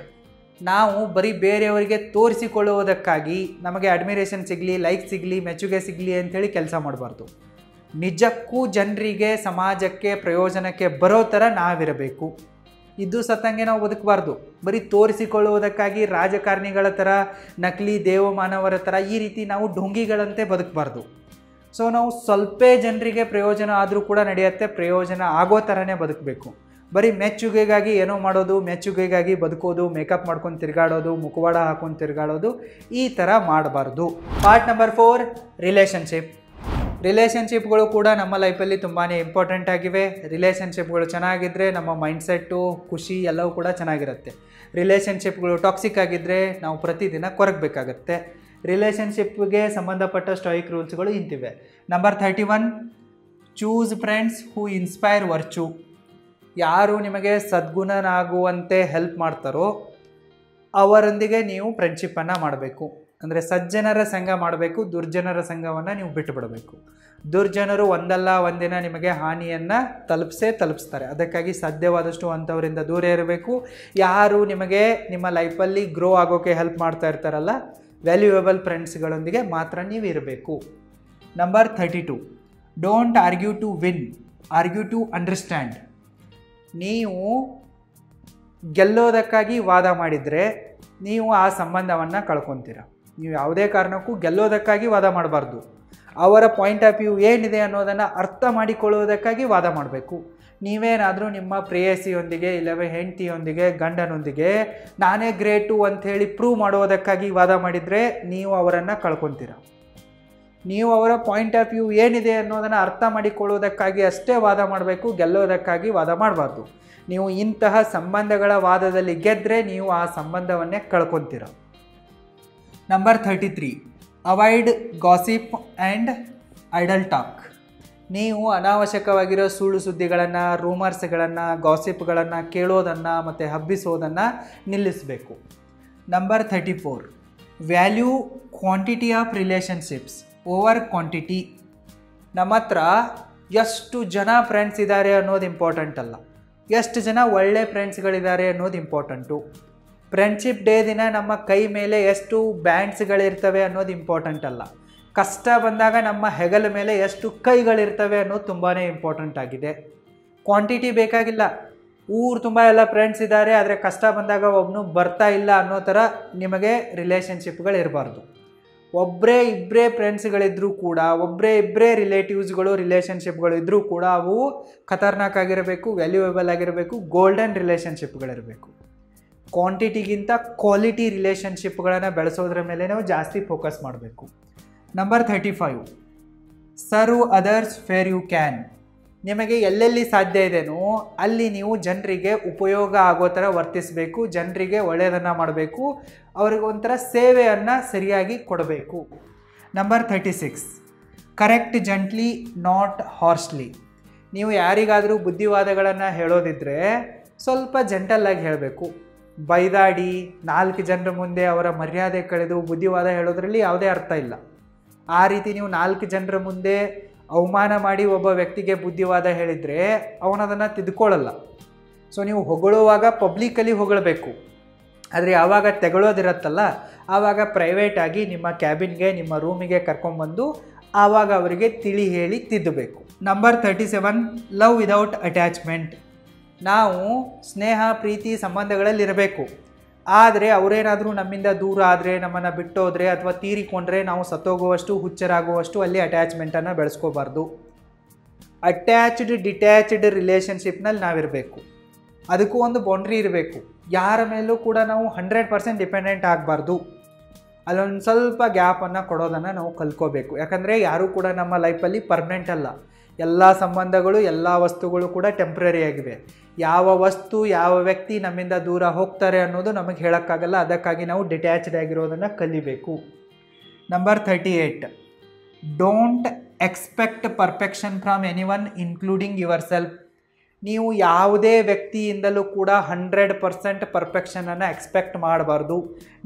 ನಾವು ಬರೀ ಬೇರೆಯವರಿಗೆ ತೋರಿಸಿಕೊಳ್ಳುವುದಕ್ಕಾಗಿ ನಮಗೆ ಅಡ್ಮಿರೇಷನ್ ಸಿಗಲಿ, ಲೈಕ್ ಸಿಗಲಿ, ಮೆಚ್ಚುಗೆ ಸಿಗಲಿ ಅಂಥೇಳಿ ಕೆಲಸ ಮಾಡಬಾರ್ದು. ನಿಜಕ್ಕೂ ಜನರಿಗೆ, ಸಮಾಜಕ್ಕೆ ಪ್ರಯೋಜನಕ್ಕೆ ಬರೋ ಥರ ನಾವಿರಬೇಕು. ಇದು ಸತ್ತಂಗೆ ನಾವು ಬದುಕಬಾರ್ದು. ಬರೀ ತೋರಿಸಿಕೊಳ್ಳುವುದಕ್ಕಾಗಿ ರಾಜಕಾರಣಿಗಳ ಥರ, ನಕಲಿ ದೇವಮಾನವರ ಥರ ಈ ರೀತಿ ನಾವು ಢೋಂಗಿಗಳಂತೆ ಬದುಕಬಾರ್ದು. ಸೊ ನಾವು ಸ್ವಲ್ಪ ಜನರಿಗೆ ಪ್ರಯೋಜನ ಆದರೂ ಕೂಡ ನಡೆಯುತ್ತೆ, ಪ್ರಯೋಜನ ಆಗೋ ಥರನೇ ಬದುಕಬೇಕು. ಬರೀ ಮೆಚ್ಚುಗೆಗಾಗಿ ಏನೋ ಮಾಡೋದು, ಮೆಚ್ಚುಗೆಗಾಗಿ ಬದುಕೋದು, ಮೇಕಪ್ ಮಾಡ್ಕೊಂಡು ತಿರುಗಾಡೋದು, ಮುಖವಾಡ ಹಾಕೊಂಡು ತಿರುಗಾಡೋದು, ಈ ಥರ ಮಾಡಬಾರ್ದು. Part number 4, relationship. ರಿಲೇಷನ್ಶಿಪ್ಗಳು ಕೂಡ ನಮ್ಮ ಲೈಫಲ್ಲಿ ತುಂಬಾ ಇಂಪಾರ್ಟೆಂಟ್ ಆಗಿವೆ. ರಿಲೇಷನ್ಶಿಪ್ಗಳು ಚೆನ್ನಾಗಿದ್ದರೆ ನಮ್ಮ ಮೈಂಡ್ಸೆಟ್ಟು, ಖುಷಿ ಎಲ್ಲವೂ ಕೂಡ ಚೆನ್ನಾಗಿರುತ್ತೆ. ರಿಲೇಷನ್ಶಿಪ್ಗಳು ಟಾಕ್ಸಿಕ್ ಆಗಿದ್ದರೆ ನಾವು ಪ್ರತಿದಿನ ಕೊರಗಬೇಕಾಗತ್ತೆ. ರಿಲೇಷನ್ಶಿಪ್ಗೆ ಸಂಬಂಧಪಟ್ಟ ಸ್ಟಾಯಿಕ್ ರೂಲ್ಸ್ಗಳು ಇಂತಿವೆ. Number 31, choose friends who inspire virtue. ಯಾರು ನಿಮಗೆ ಸದ್ಗುಣನಾಗುವಂತೆ ಹೆಲ್ಪ್ ಮಾಡ್ತಾರೋ ಅವರೊಂದಿಗೆ ನೀವು ಫ್ರೆಂಡ್ಶಿಪ್ಪನ್ನು ಮಾಡಬೇಕು. ಅಂದರೆ ಸಜ್ಜನರ ಸಂಘ ಮಾಡಬೇಕು, ದುರ್ಜನರ ಸಂಘವನ್ನು ನೀವು ಬಿಟ್ಟು ಬಿಡಬೇಕು. ದುರ್ಜನರು ಒಂದಲ್ಲ ಒಂದಿನ ನಿಮಗೆ ಹಾನಿಯನ್ನು ತಲುಪಿಸ್ತಾರೆ. ಅದಕ್ಕಾಗಿ ಸಾಧ್ಯವಾದಷ್ಟು ಅಂಥವರಿಂದ ದೂರ ಇರಬೇಕು. ಯಾರು ನಿಮಗೆ ನಿಮ್ಮ ಲೈಫಲ್ಲಿ ಗ್ರೋ ಆಗೋಕ್ಕೆ ಹೆಲ್ಪ್ ಮಾಡ್ತಾ ಇರ್ತಾರಲ್ಲ, ವ್ಯಾಲ್ಯೂಯಬಲ್ ಫ್ರೆಂಡ್ಸ್ಗಳೊಂದಿಗೆ ಮಾತ್ರ ನೀವು ಇರಬೇಕು. Number 32, don't argue to win, argue to understand. ನೀವು ಗೆಲ್ಲೋದಕ್ಕಾಗಿ ವಾದ ಮಾಡಿದರೆ ನೀವು ಆ ಸಂಬಂಧವನ್ನು ಕಳ್ಕೊತೀರ. ನೀವು ಯಾವುದೇ ಕಾರಣಕ್ಕೂ ಗೆಲ್ಲೋದಕ್ಕಾಗಿ ವಾದ ಮಾಡಬಾರ್ದು. ಅವರ ಪಾಯಿಂಟ್ ಆಫ್ ವ್ಯೂ ಏನಿದೆ ಅನ್ನೋದನ್ನು ಅರ್ಥ ಮಾಡಿಕೊಳ್ಳುವುದಕ್ಕಾಗಿ ವಾದ ಮಾಡಬೇಕು. ನೀವೇನಾದರೂ ನಿಮ್ಮ ಪ್ರೇಯಸಿಯೊಂದಿಗೆ ಇಲ್ಲವೇ ಹೆಂಡತಿಯೊಂದಿಗೆ ಗಂಡನೊಂದಿಗೆ ನಾನೇ ಗ್ರೇಟು ಅಂಥೇಳಿ ಪ್ರೂವ್ ಮಾಡೋದಕ್ಕಾಗಿ ವಾದ ಮಾಡಿದರೆ ನೀವು ಅವರನ್ನು ಕಳ್ಕೊತೀರ. ನೀವು ಅವರ ಪಾಯಿಂಟ್ ಆಫ್ ವ್ಯೂ ಏನಿದೆ ಅನ್ನೋದನ್ನು ಅರ್ಥ ಮಾಡಿಕೊಳ್ಳುವುದಕ್ಕಾಗಿ ಅಷ್ಟೇ ವಾದ ಮಾಡಬೇಕು, ಗೆಲ್ಲೋದಕ್ಕಾಗಿ ವಾದ ಮಾಡಬಾರ್ದು. ನೀವು ಇಂತಹ ಸಂಬಂಧಗಳ ವಾದದಲ್ಲಿ ಗೆದ್ದರೆ ನೀವು ಆ ಸಂಬಂಧವನ್ನೇ ಕಳ್ಕೊತೀರ. Number 33, avoid gossip and idle talk. ನೀವು ಅನಾವಶ್ಯಕವಾಗಿರೋ ಸುಳ್ಳು ಸುದ್ದಿಗಳನ್ನು, ರೂಮರ್ಸ್ಗಳನ್ನು, ಗಾಸಿಪ್ಗಳನ್ನು ಕೇಳೋದನ್ನು ಮತ್ತು ಹಬ್ಬಿಸೋದನ್ನು ನಿಲ್ಲಿಸಬೇಕು. Number 34, value quantity of relationships over quantity. ನಮ್ಮ ಹತ್ರ ಎಷ್ಟು ಜನ ಫ್ರೆಂಡ್ಸ್ ಇದ್ದಾರೆ ಅನ್ನೋದು ಇಂಪಾರ್ಟೆಂಟ್ ಅಲ್ಲ, ಎಷ್ಟು ಜನ ಒಳ್ಳೆ ಫ್ರೆಂಡ್ಸ್ಗಳಿದ್ದಾರೆ ಅನ್ನೋದು ಇಂಪಾರ್ಟೆಂಟು. ಫ್ರೆಂಡ್ಶಿಪ್ ಡೇ ದಿನ ನಮ್ಮ ಕೈ ಮೇಲೆ ಎಷ್ಟು ಬ್ಯಾಂಡ್ಸ್ಗಳಿರ್ತವೆ ಅನ್ನೋದು ಇಂಪಾರ್ಟೆಂಟ್ ಅಲ್ಲ, ಕಷ್ಟ ಬಂದಾಗ ನಮ್ಮ ಹೆಗಲ ಮೇಲೆ ಎಷ್ಟು ಕೈಗಳಿರ್ತವೆ ಅನ್ನೋದು ತುಂಬಾ ಇಂಪಾರ್ಟೆಂಟ್ ಆಗಿದೆ. ಕ್ವಾಂಟಿಟಿ ಬೇಕಾಗಿಲ್ಲ. ಊರು ತುಂಬ ಎಲ್ಲ ಫ್ರೆಂಡ್ಸ್ ಇದ್ದಾರೆ, ಆದರೆ ಕಷ್ಟ ಬಂದಾಗ ಒಬ್ಬನು ಬರ್ತಾ ಇಲ್ಲ ಅನ್ನೋ ಥರ ನಿಮಗೆ ರಿಲೇಷನ್ಶಿಪ್ಗಳಿರಬಾರ್ದು. ಒಬ್ಬರೇ ಇಬ್ಬರೇ ಫ್ರೆಂಡ್ಸ್ಗಳಿದ್ರೂ ಕೂಡ, ಒಬ್ಬರೇ ಇಬ್ಬರೇ ರಿಲೇಷನ್ಶಿಪ್ಗಳು ಇದ್ದರೂ ಕೂಡ ಅವು ಖತರ್ನಾಕ್ ಆಗಿರಬೇಕು, ವ್ಯಾಲ್ಯೂಯೇಬಲ್ ಆಗಿರಬೇಕು, ಗೋಲ್ಡನ್ ರಿಲೇಷನ್ಶಿಪ್ಗಳಿರಬೇಕು. ಕ್ವಾಂಟಿಟಿಗಿಂತ ಕ್ವಾಲಿಟಿ ರಿಲೇಷನ್ಶಿಪ್ಗಳನ್ನು ಬೆಳೆಸೋದ್ರ ಮೇಲೆ ನಾವು ಜಾಸ್ತಿ ಫೋಕಸ್ ಮಾಡಬೇಕು. Number 35, serve others fair you can. ನಿಮಗೆ ಎಲ್ಲೆಲ್ಲಿ ಸಾಧ್ಯ ಇದೆಯೋ ಅಲ್ಲಿ ನೀವು ಜನರಿಗೆ ಉಪಯೋಗ ಆಗೋ ಥರ ವರ್ತಿಸಬೇಕು, ಜನರಿಗೆ ಒಳ್ಳೆಯದನ್ನು ಮಾಡಬೇಕು, ಅವ್ರಿಗೆ ಒಂಥರ ಸೇವೆಯನ್ನು ಸರಿಯಾಗಿ ಕೊಡಬೇಕು. Number 36, correct gently not harshly. ನೀವು ಯಾರಿಗಾದರೂ ಬುದ್ಧಿವಾದಗಳನ್ನು ಹೇಳೋದಿದ್ದರೆ ಸ್ವಲ್ಪ ಜೆಂಟಲ್ಲಾಗಿ ಹೇಳಬೇಕು. ಬೈದಾಡಿ 4 ಜನರ ಮುಂದೆ ಅವರ ಮರ್ಯಾದೆ ಕಳೆದು ಬುದ್ಧಿವಾದ ಹೇಳೋದ್ರಲ್ಲಿ ಯಾವುದೇ ಅರ್ಥ ಇಲ್ಲ. ಆ ರೀತಿ ನೀವು 4 ಜನರ ಮುಂದೆ ಅವಮಾನ ಮಾಡಿ ಒಬ್ಬ ವ್ಯಕ್ತಿಗೆ ಬುದ್ಧಿವಾದ ಹೇಳಿದರೆ ಅವನದನ್ನು ತಿದ್ಕೊಳ್ಳಲ್ಲ. ಸೊ ನೀವು ಹೊಗಳುವಾಗ ಪಬ್ಲಿಕಲ್ಲಿ ಹೊಗಳಬೇಕು, ಆದರೆ ಯಾವಾಗ ತೆಗಳೋದಿರತ್ತಲ್ಲ ಆವಾಗ ಪ್ರೈವೇಟಾಗಿ ನಿಮ್ಮ ಕ್ಯಾಬಿನ್ಗೆ, ನಿಮ್ಮ ರೂಮಿಗೆ ಕರ್ಕೊಂಬಂದು ಆವಾಗ ಅವರಿಗೆ ತಿಳಿ ಹೇಳಿ ತಿದ್ದಬೇಕು. Number 37, love without attachment. ನಾವು ಸ್ನೇಹ ಪ್ರೀತಿ ಸಂಬಂಧಗಳಲ್ಲಿರಬೇಕು, ಆದರೆ ಅವರೇನಾದರೂ ನಮ್ಮಿಂದ ದೂರ ಆದರೆ, ನಮ್ಮನ್ನು ಬಿಟ್ಟೋದ್ರೆ ಅಥವಾ ತೀರಿಕೊಂಡ್ರೆ ನಾವು ಸತ್ತೋಗುವಷ್ಟು, ಹುಚ್ಚರಾಗುವಷ್ಟು ಅಲ್ಲಿ ಅಟ್ಯಾಚ್ಮೆಂಟನ್ನು ಬೆಳೆಸ್ಕೋಬಾರ್ದು. Attached detached ರಿಲೇಷನ್ಶಿಪ್ನಲ್ಲಿ ನಾವಿರಬೇಕು. ಅದಕ್ಕೂ ಒಂದು ಬೌಂಡ್ರಿ ಇರಬೇಕು. ಯಾರ ಮೇಲೂ ಕೂಡ ನಾವು 100% ಡಿಪೆಂಡೆಂಟ್ ಆಗಬಾರ್ದು. ಅಲ್ಲೊಂದು ಸ್ವಲ್ಪ ಗ್ಯಾಪನ್ನು ಕೊಡೋದನ್ನು ನಾವು ಕಲ್ತ್ಕೋಬೇಕು. ಯಾಕಂದರೆ ಯಾರೂ ಕೂಡ ನಮ್ಮ ಲೈಫಲ್ಲಿ ಪರ್ಮನೆಂಟ್ ಅಲ್ಲ. ಎಲ್ಲ ಸಂಬಂಧಗಳು, ಎಲ್ಲ ವಸ್ತುಗಳು ಕೂಡ ಟೆಂಪ್ರರಿ ಆಗಿವೆ. ಯಾವ ವಸ್ತು, ಯಾವ ವ್ಯಕ್ತಿ ನಮ್ಮಿಂದ ದೂರ ಹೋಗ್ತಾರೆ ಅನ್ನೋದು ನಮಗೆ ಹೇಳೋಕ್ಕಾಗಲ್ಲ. ಅದಕ್ಕಾಗಿ ನಾವು ಡಿಟ್ಯಾಚ್ಡ್ ಆಗಿರೋದನ್ನು ಕಲಿಬೇಕು. Number 38, don't expect perfection from anyone including your self. ನೀವು ಯಾವುದೇ ವ್ಯಕ್ತಿಯಿಂದಲೂ ಕೂಡ 100% ಪರ್ಫೆಕ್ಷನನ್ನು ಎಕ್ಸ್ಪೆಕ್ಟ್ ಮಾಡಬಾರ್ದು.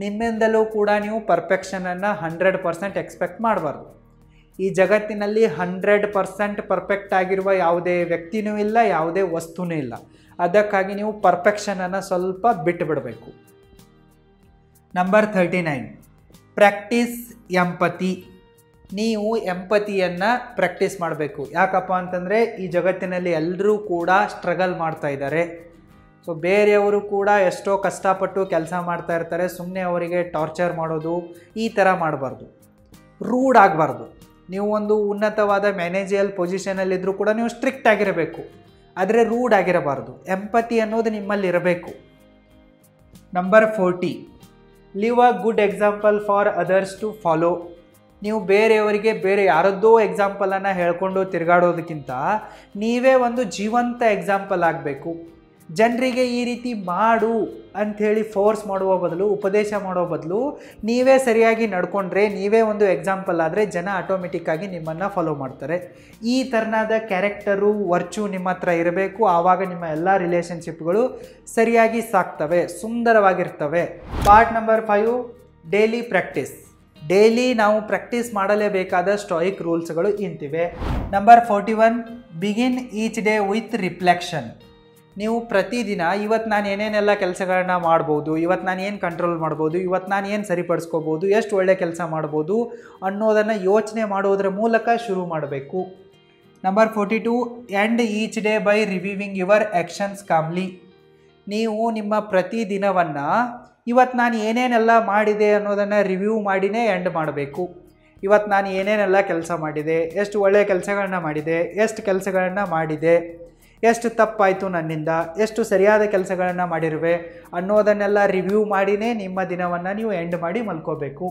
ನಿಮ್ಮಿಂದಲೂ ಕೂಡ ನೀವು ಪರ್ಫೆಕ್ಷನನ್ನು 100% ಎಕ್ಸ್ಪೆಕ್ಟ್ ಮಾಡಬಾರ್ದು. ಈ ಜಗತ್ತಿನಲ್ಲಿ 100% ಪರ್ಫೆಕ್ಟ್ ಆಗಿರುವ ಯಾವುದೇ ವ್ಯಕ್ತಿನೂ ಇಲ್ಲ, ಯಾವುದೇ ವಸ್ತುನೂ ಇಲ್ಲ. ಅದಕ್ಕಾಗಿ ನೀವು ಪರ್ಫೆಕ್ಷನನ್ನು ಸ್ವಲ್ಪ ಬಿಟ್ಟು ಬಿಡಬೇಕು. Number 39, practice empathy. ನೀವು ಎಂಪತಿಯನ್ನು ಪ್ರಾಕ್ಟೀಸ್ ಮಾಡಬೇಕು. ಯಾಕಪ್ಪ ಅಂತಂದರೆ ಈ ಜಗತ್ತಿನಲ್ಲಿ ಎಲ್ಲರೂ ಕೂಡ ಸ್ಟ್ರಗಲ್ ಮಾಡ್ತಾ ಇದ್ದಾರೆ. ಸೊ ಬೇರೆಯವರು ಕೂಡ ಎಷ್ಟೋ ಕಷ್ಟಪಟ್ಟು ಕೆಲಸ ಮಾಡ್ತಾ ಇರ್ತಾರೆ. ಸುಮ್ಮನೆ ಅವರಿಗೆ ಟಾರ್ಚರ್ ಮಾಡೋದು ಈ ಥರ ಮಾಡಬಾರ್ದು. ರೂಡ್ ಆಗಬಾರ್ದು. ನೀವು ಒಂದು ಉನ್ನತವಾದ ಮ್ಯಾನೇಜಿಯಲ್ ಪೊಸಿಷನಲ್ಲಿದ್ದರೂ ಕೂಡ ನೀವು ಸ್ಟ್ರಿಕ್ಟ್ ಆಗಿರಬೇಕು, ಆದರೆ ರೂಡ್ ಆಗಿರಬಾರ್ದು. ಎಂಪತಿ ಅನ್ನೋದು ನಿಮ್ಮಲ್ಲಿ ಇರಬೇಕು. Number 40, live a good example for others to follow. ನೀವು ಬೇರೆಯವರಿಗೆ ಬೇರೆ ಯಾರದ್ದೋ ಎಕ್ಸಾಂಪಲನ್ನು ಹೇಳ್ಕೊಂಡು ತಿರುಗಾಡೋದಕ್ಕಿಂತ ನೀವೇ ಒಂದು ಜೀವಂತ ಎಕ್ಸಾಂಪಲ್ ಆಗಬೇಕು. ಜನರಿಗೆ ಈ ರೀತಿ ಮಾಡು ಅಂಥೇಳಿ ಫೋರ್ಸ್ ಮಾಡುವ ಬದಲು, ಉಪದೇಶ ಮಾಡೋ ಬದಲು ನೀವೇ ಸರಿಯಾಗಿ ನಡ್ಕೊಂಡ್ರೆ, ನೀವೇ ಒಂದು ಎಕ್ಸಾಂಪಲ್ ಆದರೆ ಜನ ಆಟೋಮೆಟಿಕ್ಕಾಗಿ ನಿಮ್ಮನ್ನು ಫಾಲೋ ಮಾಡ್ತಾರೆ. ಈ ಥರನಾದ ಕ್ಯಾರೆಕ್ಟರು, ವರ್ಚು ನಿಮ್ಮ ಹತ್ರ ಇರಬೇಕು. ಆವಾಗ ನಿಮ್ಮ ಎಲ್ಲ ರಿಲೇಷನ್ಶಿಪ್ಗಳು ಸರಿಯಾಗಿ ಸಾಕ್ತವೆ, ಸುಂದರವಾಗಿರ್ತವೆ. Part number 5, daily practice. Daily ನಾವು ಪ್ರಾಕ್ಟೀಸ್ ಮಾಡಲೇಬೇಕಾದ ಸ್ಟಾಯಿಕ್ ರೂಲ್ಸ್ಗಳು ಇಂತಿವೆ. Number 41, begin each day with reflection. ನೀವು ಪ್ರತಿದಿನ ಇವತ್ತು ನಾನು ಏನೇನೆಲ್ಲ ಕೆಲಸಗಳನ್ನ ಮಾಡ್ಬೋದು, ಇವತ್ತು ನಾನು ಏನು ಕಂಟ್ರೋಲ್ ಮಾಡ್ಬೋದು, ಇವತ್ತು ನಾನು ಏನು ಸರಿಪಡಿಸ್ಕೋಬೋದು, ಎಷ್ಟು ಒಳ್ಳೆ ಕೆಲಸ ಮಾಡ್ಬೋದು ಅನ್ನೋದನ್ನು ಯೋಚನೆ ಮಾಡೋದ್ರ ಮೂಲಕ ಶುರು ಮಾಡಬೇಕು. Number 42, end each day by reviewing your actions calmly. ನೀವು ನಿಮ್ಮ ಪ್ರತಿದಿನವನ್ನು ಇವತ್ತು ನಾನು ಏನೇನೆಲ್ಲ ಮಾಡಿದೆ ಅನ್ನೋದನ್ನು ರಿವ್ಯೂ ಮಾಡಿನೇ ಎಂಡ್ ಮಾಡಬೇಕು. ಇವತ್ತು ನಾನು ಏನೇನೆಲ್ಲ ಕೆಲಸ ಮಾಡಿದೆ, ಎಷ್ಟು ಒಳ್ಳೆಯ ಕೆಲಸಗಳನ್ನ ಮಾಡಿದೆ, ಎಷ್ಟು ಕೆಲಸಗಳನ್ನು ಮಾಡಿದೆ, ಎಷ್ಟು ತಪ್ಪಾಯಿತು ನನ್ನಿಂದ, ಎಷ್ಟು ಸರಿಯಾದ ಕೆಲಸಗಳನ್ನು ಮಾಡಿರುವೆ ಅನ್ನೋದನ್ನೆಲ್ಲ ರಿವ್ಯೂ ಮಾಡಿನೇ ನಿಮ್ಮ ದಿನವನ್ನು ನೀವು ಎಂಡ್ ಮಾಡಿ ಮಲ್ಕೋಬೇಕು.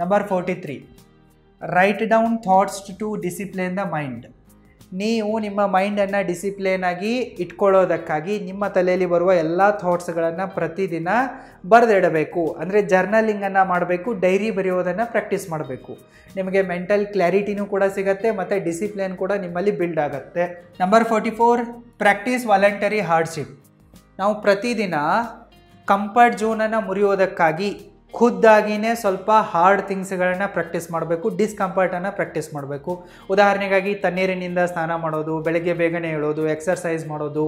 Number 43, write down thoughts to discipline the mind. ನೀವು ನಿಮ್ಮ ಮೈಂಡನ್ನು ಡಿಸಿಪ್ಲಿನ್ ಆಗಿ ಇಟ್ಕೊಳ್ಳೋದಕ್ಕಾಗಿ ನಿಮ್ಮ ತಲೆಯಲ್ಲಿ ಬರುವ ಎಲ್ಲ ಥಾಟ್ಸ್ಗಳನ್ನು ಪ್ರತಿದಿನ ಬರೆದಿಡಬೇಕು. ಅಂದರೆ ಜರ್ನಲಿಂಗನ್ನು ಮಾಡಬೇಕು, ಡೈರಿ ಬರೆಯೋದನ್ನು ಪ್ರಾಕ್ಟೀಸ್ ಮಾಡಬೇಕು. ನಿಮಗೆ ಮೆಂಟಲ್ ಕ್ಲಾರಿಟಿನೂ ಕೂಡ ಸಿಗುತ್ತೆ ಮತ್ತು ಡಿಸಿಪ್ಲಿನ್ ಕೂಡ ನಿಮ್ಮಲ್ಲಿ ಬಿಲ್ಡ್ ಆಗುತ್ತೆ. Number 44, practice voluntary hardship. ನಾವು ಪ್ರತಿದಿನ ಕಂಫರ್ಟ್ ಝೋನನ್ನು ಮುರಿಯೋದಕ್ಕಾಗಿ ಖುದ್ದಾಗಿಯೇ ಸ್ವಲ್ಪ ಹಾರ್ಡ್ ಥಿಂಗ್ಸ್ಗಳನ್ನು ಪ್ರಾಕ್ಟೀಸ್ ಮಾಡಬೇಕು, ಡಿಸ್ಕಂಫರ್ಟನ್ನು ಪ್ರಾಕ್ಟೀಸ್ ಮಾಡಬೇಕು. ಉದಾಹರಣೆಗಾಗಿ ತಣ್ಣೀರಿನಿಂದ ಸ್ನಾನ ಮಾಡೋದು, ಬೆಳಗ್ಗೆ ಬೇಗನೆ ಏಳೋದು, ಎಕ್ಸರ್ಸೈಸ್ ಮಾಡೋದು,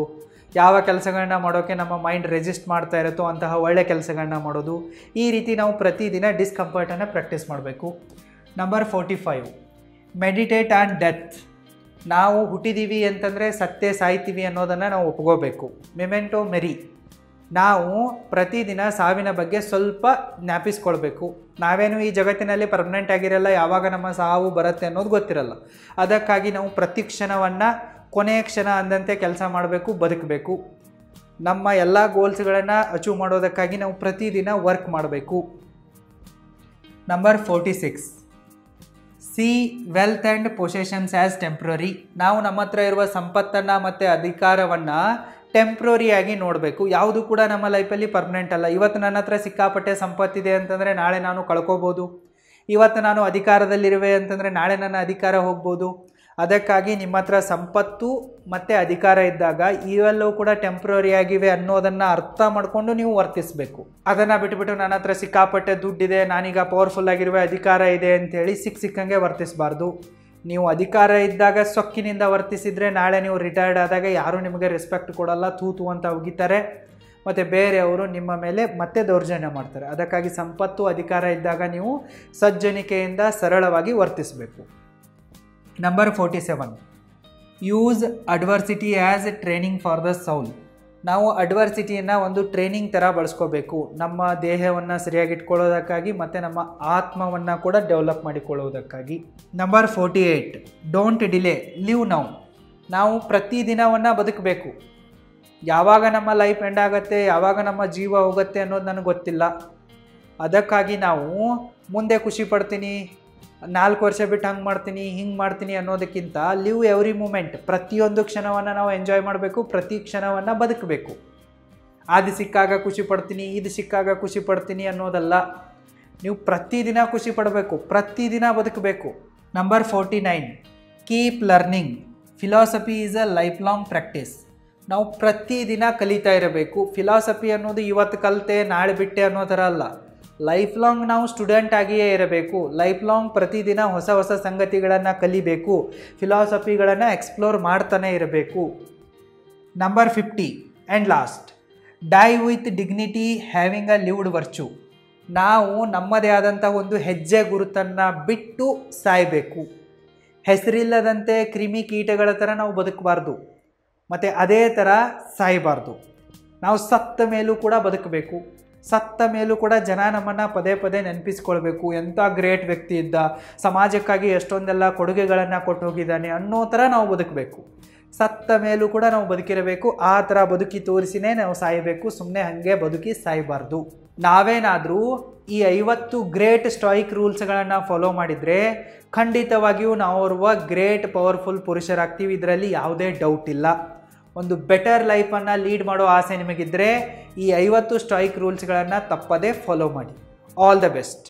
ಯಾವ ಕೆಲಸಗಳನ್ನ ಮಾಡೋಕ್ಕೆ ನಮ್ಮ ಮೈಂಡ್ ರೆಸಿಸ್ಟ್ ಮಾಡ್ತಾ ಇರುತ್ತೋ ಅಂತಹ ಒಳ್ಳೆ ಕೆಲಸಗಳನ್ನ ಮಾಡೋದು. ಈ ರೀತಿ ನಾವು ಪ್ರತಿದಿನ ಡಿಸ್ಕಂಫರ್ಟನ್ನು ಪ್ರಾಕ್ಟೀಸ್ ಮಾಡಬೇಕು. Number 45, meditate on death. ನಾವು ಹುಟ್ಟಿದ್ದೀವಿ ಅಂತಂದರೆ ಸತ್ತೇ ಸಾಯ್ತೀವಿ ಅನ್ನೋದನ್ನು ನಾವು ಒಪ್ಕೋಬೇಕು. ಮೆಮೆಂಟೋ ಮೆರಿ. ನಾವು ಪ್ರತಿದಿನ ಸಾವಿನ ಬಗ್ಗೆ ಸ್ವಲ್ಪ ಜ್ಞಾಪಿಸ್ಕೊಳ್ಬೇಕು. ನಾವೇನು ಈ ಜಗತ್ತಿನಲ್ಲಿ ಪರ್ಮನೆಂಟ್ ಆಗಿರಲ್ಲ, ಯಾವಾಗ ನಮ್ಮ ಸಾವು ಬರುತ್ತೆ ಅನ್ನೋದು ಗೊತ್ತಿರಲ್ಲ. ಅದಕ್ಕಾಗಿ ನಾವು ಪ್ರತಿ ಕ್ಷಣವನ್ನು ಕೊನೆಯ ಕ್ಷಣ ಅಂದಂತೆ ಕೆಲಸ ಮಾಡಬೇಕು, ಬದುಕಬೇಕು. ನಮ್ಮ ಎಲ್ಲ ಗೋಲ್ಸ್ಗಳನ್ನು ಅಚೀವ್ ಮಾಡೋದಕ್ಕಾಗಿ ನಾವು ಪ್ರತಿದಿನ ವರ್ಕ್ ಮಾಡಬೇಕು. Number 46, C wealth and possessions as temporary. ನಾವು ನಮ್ಮ ಹತ್ರ ಇರುವ ಸಂಪತ್ತನ್ನು ಮತ್ತು ಅಧಿಕಾರವನ್ನು ಟೆಂಪ್ರರಿಯಾಗಿ ನೋಡಬೇಕು. ಯಾವುದು ಕೂಡ ನಮ್ಮ ಲೈಫಲ್ಲಿ ಪರ್ಮನೆಂಟ್ ಅಲ್ಲ. ಇವತ್ತು ನನ್ನ ಹತ್ರ ಸಿಕ್ಕಾಪಟ್ಟೆ ಸಂಪತ್ತಿದೆ ಅಂತಂದರೆ ನಾಳೆ ನಾನು ಕಳ್ಕೊಬೋದು. ಇವತ್ತು ನಾನು ಅಧಿಕಾರದಲ್ಲಿರುವೆ ಅಂತಂದರೆ ನಾಳೆ ನನ್ನ ಅಧಿಕಾರ ಹೋಗ್ಬೋದು. ಅದಕ್ಕಾಗಿ ನಿಮ್ಮ ಹತ್ರ ಸಂಪತ್ತು ಮತ್ತು ಅಧಿಕಾರ ಇದ್ದಾಗ ಇವೆಲ್ಲವೂ ಕೂಡ ಟೆಂಪ್ರರಿ ಆಗಿವೆ ಅನ್ನೋದನ್ನು ಅರ್ಥ ಮಾಡಿಕೊಂಡು ನೀವು ವರ್ತಿಸಬೇಕು. ಅದನ್ನು ಬಿಟ್ಟುಬಿಟ್ಟು ನನ್ನ ಹತ್ರ ಸಿಕ್ಕಾಪಟ್ಟೆ ದುಡ್ಡಿದೆ, ನಾನೀಗ ಪವರ್ಫುಲ್ ಆಗಿರುವೆ, ಅಧಿಕಾರ ಇದೆ ಅಂಥೇಳಿ ಸಿಕ್ಕಂಗೆ ವರ್ತಿಸಬಾರ್ದು. ನೀವು ಅಧಿಕಾರ ಇದ್ದಾಗ ಸೊಕ್ಕಿನಿಂದ ವರ್ತಿಸಿದರೆ ನಾಳೆ ನೀವು ರಿಟೈರ್ಡ್ ಆದಾಗ ಯಾರೂ ನಿಮಗೆ ರೆಸ್ಪೆಕ್ಟ್ ಕೊಡಲ್ಲ, ತೂತು ಅಂತ ಉಗಿತಾರೆ ಮತ್ತು ಬೇರೆಯವರು ನಿಮ್ಮ ಮೇಲೆ ಮತ್ತೆ ದೌರ್ಜನ್ಯ ಮಾಡ್ತಾರೆ. ಅದಕ್ಕಾಗಿ ಸಂಪತ್ತು ಅಧಿಕಾರ ಇದ್ದಾಗ ನೀವು ಸಜ್ಜನಿಕೆಯಿಂದ ಸರಳವಾಗಿ ವರ್ತಿಸಬೇಕು. Number 47, use adversity as a training for the soul. ನಾವು ಅಡ್ವರ್ಸಿಟಿಯನ್ನು ಒಂದು ಟ್ರೈನಿಂಗ್ ಥರ ಬಳಸ್ಕೋಬೇಕು. ನಮ್ಮ ದೇಹವನ್ನು ಸರಿಯಾಗಿ ಇಟ್ಕೊಳ್ಳೋದಕ್ಕಾಗಿ ಮತ್ತು ನಮ್ಮ ಆತ್ಮವನ್ನು ಕೂಡ ಡೆವಲಪ್ ಮಾಡಿಕೊಳ್ಳೋದಕ್ಕಾಗಿ. Number 48, don't delay, live now. ನಾವು ಪ್ರತಿದಿನವನ್ನು ಬದುಕಬೇಕು. ಯಾವಾಗ ನಮ್ಮ ಲೈಫ್ ಎಂಡ್ ಆಗುತ್ತೆ, ಯಾವಾಗ ನಮ್ಮ ಜೀವ ಹೋಗುತ್ತೆ ಅನ್ನೋದು ನನಗೆ ಗೊತ್ತಿಲ್ಲ. ಅದಕ್ಕಾಗಿ ನಾವು ಮುಂದೆ ಖುಷಿ ಪಡ್ತೀನಿ, 4 ವರ್ಷ ಬಿಟ್ಟು ಹಂಗೆ ಮಾಡ್ತೀನಿ, ಹಿಂಗೆ ಮಾಡ್ತೀನಿ ಅನ್ನೋದಕ್ಕಿಂತ ಲಿವ್ ಎವ್ರಿ ಮೂಮೆಂಟ್. ಪ್ರತಿಯೊಂದು ಕ್ಷಣವನ್ನು ನಾವು ಎಂಜಾಯ್ ಮಾಡಬೇಕು, ಪ್ರತಿ ಕ್ಷಣವನ್ನು ಬದುಕಬೇಕು. ಅದು ಸಿಕ್ಕಾಗ ಖುಷಿ ಪಡ್ತೀನಿ, ಇದು ಸಿಕ್ಕಾಗ ಖುಷಿ ಪಡ್ತೀನಿ ಅನ್ನೋದಲ್ಲ. ನೀವು ಪ್ರತಿದಿನ ಖುಷಿ ಪಡಬೇಕು, ಪ್ರತಿದಿನ ಬದುಕಬೇಕು. Number 49, keep learning. Philosophy is a life long practice. ನಾವು ಪ್ರತಿದಿನ ಕಲಿತಾ ಇರಬೇಕು. ಫಿಲಾಸಫಿ ಅನ್ನೋದು ಇವತ್ತು ಕಲಿತೆ ನಾಳೆ ಬಿಟ್ಟೆ ಅನ್ನೋ ಥರ ಅಲ್ಲ. ಲೈಫ್ ಲಾಂಗ್ ನಾವು ಸ್ಟೂಡೆಂಟ್ ಆಗಿಯೇ ಇರಬೇಕು. ಲೈಫ್ ಲಾಂಗ್ ಪ್ರತಿದಿನ ಹೊಸ ಹೊಸ ಸಂಗತಿಗಳನ್ನು ಕಲಿಬೇಕು, ಫಿಲಾಸಫಿಗಳನ್ನು ಎಕ್ಸ್ಪ್ಲೋರ್ ಮಾಡ್ತಾನೆ ಇರಬೇಕು. Number 50 and last, dye with dignity having a lived virtue. ನಾವು ನಮ್ಮದೇ ಆದಂಥ ಒಂದು ಹೆಜ್ಜೆ ಗುರುತನ್ನು ಬಿಟ್ಟು ಸಾಯಬೇಕು. ಹೆಸರಿಲ್ಲದಂತೆ ಕ್ರಿಮಿ ಕೀಟಗಳ ಥರ ನಾವು ಬದುಕಬಾರ್ದು ಮತ್ತು ಅದೇ ಥರ ಸಾಯಬಾರ್ದು. ನಾವು ಸತ್ತ ಮೇಲೂ ಕೂಡ ಬದುಕಬೇಕು. ಸತ್ತ ಮೇಲೂ ಕೂಡ ಜನ ನಮ್ಮನ್ನು ಪದೇ ಪದೇ ನೆನಪಿಸ್ಕೊಳ್ಬೇಕು. ಎಂಥ ಗ್ರೇಟ್ ವ್ಯಕ್ತಿ ಇದ್ದ, ಸಮಾಜಕ್ಕಾಗಿ ಎಷ್ಟೊಂದೆಲ್ಲ ಕೊಡುಗೆಗಳನ್ನು ಕೊಟ್ಟು ಹೋಗಿದ್ದಾನೆ ಅನ್ನೋ ಥರ ನಾವು ಬದುಕಬೇಕು. ಸತ್ತ ಮೇಲೂ ಕೂಡ ನಾವು ಬದುಕಿರಬೇಕು. ಆ ಥರ ಬದುಕಿ ತೋರಿಸಿನೇ ನಾವು ಸಾಯಬೇಕು. ಸುಮ್ಮನೆ ಹಾಗೆ ಬದುಕಿ ಸಾಯಬಾರ್ದು. ನಾವೇನಾದರೂ ಈ 50 ಗ್ರೇಟ್ ಸ್ಟಾಯಿಕ್ ರೂಲ್ಸ್ಗಳನ್ನು ಫಾಲೋ ಮಾಡಿದರೆ ಖಂಡಿತವಾಗಿಯೂ ನಾವು ಓರ್ವ ಗ್ರೇಟ್ ಪವರ್ಫುಲ್ ಪುರುಷರಾಗ್ತೀವಿ. ಇದರಲ್ಲಿ ಯಾವುದೇ ಡೌಟ್ ಇಲ್ಲ. ಒಂದು ಬೆಟರ್ ಲೈಫನ್ನು ಲೀಡ್ ಮಾಡೋ ಆಸೆ ನಿಮಗಿದ್ದರೆ ಈ 50 ಸ್ಟಾಯಿಕ್ ರೂಲ್ಸ್ಗಳನ್ನು ತಪ್ಪದೇ ಫಾಲೋ ಮಾಡಿ. All the best.